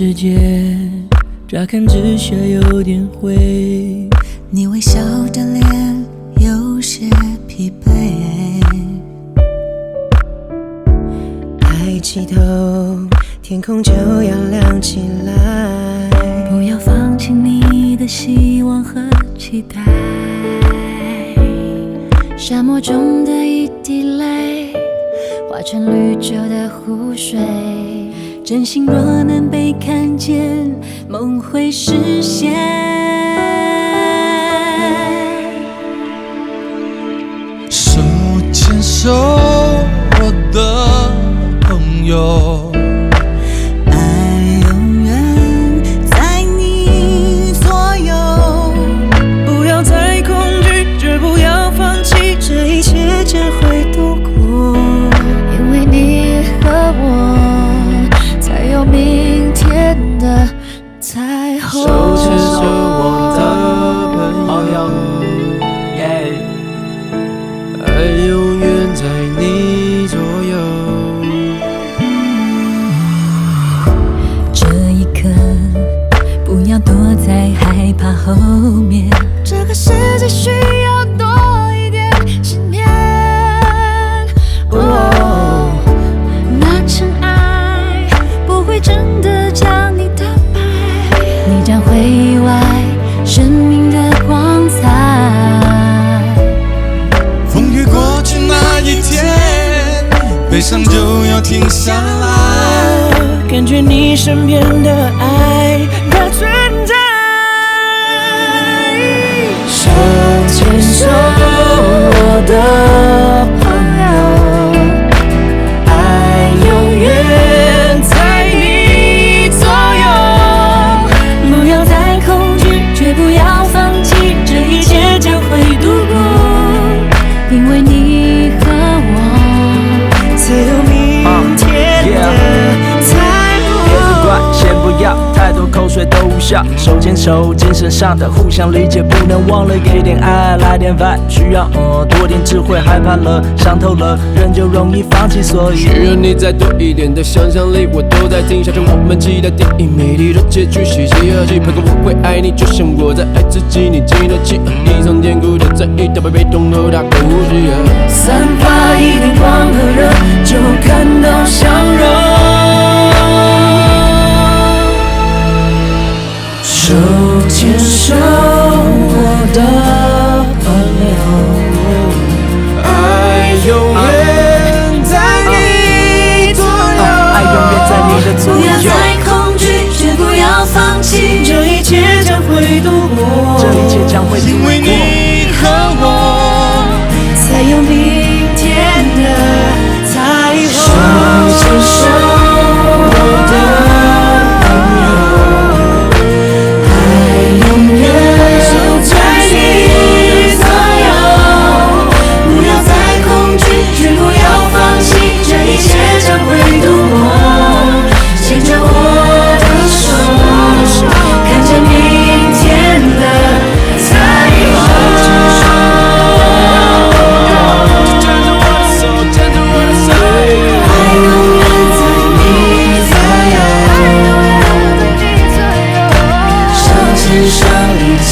世界，乍看之下有点灰。你微笑的脸有些疲惫，抬起头，天空就要亮起来。不要放弃你的希望和期待。沙漠中的一滴泪，化成绿洲的湖水。真心若能被看见，梦会实现。手牵手，我的朋友，爱永远在你左右。不要再恐惧，绝不要放弃，这一切将会度过。因为你和我，才有明天的彩虹。手牵手，我的朋友，爱永远在你左右。这一刻，不要躲在害怕后面。这个世界需要多一点信念。那尘埃不会真的将你打败，你将会意外生命的光彩。风雨过去那一天，悲伤就要停下来。感觉你身边的爱的存在。手牵手，我的朋友，爱永远在你左右。不要再恐惧，绝不要放弃，这一切将会度过。因为你和我，才有明天的彩虹。别责怪，先不要太多口水都无效。手牵手，精神上的互相理解，不能忘了给点爱，来点 vibe， 需要多点智慧。害怕了，伤透了，人就容易放弃，所以需要你再多一点的想象力，我都在听，想着我们期待电影美丽的结局，喜极而泣，拍个我会爱你，就像我在爱自己，你经得起一场坚固的在意，到被动后大哭泣。散发一点光和热，就看到相融。手牵手，我的朋友，爱永远在你左右。爱永远在你的左不要右。再恐惧，绝不要放弃，这一切将会度过。这一切将会度因为过。你和我，才有明天的彩虹。手牵手，我的朋友，爱永远就在你左右。不要再恐惧，绝不要放弃，这一切将会度过。牵着我的手，看着明天的彩虹。爱永远在你左右，手牵手一起。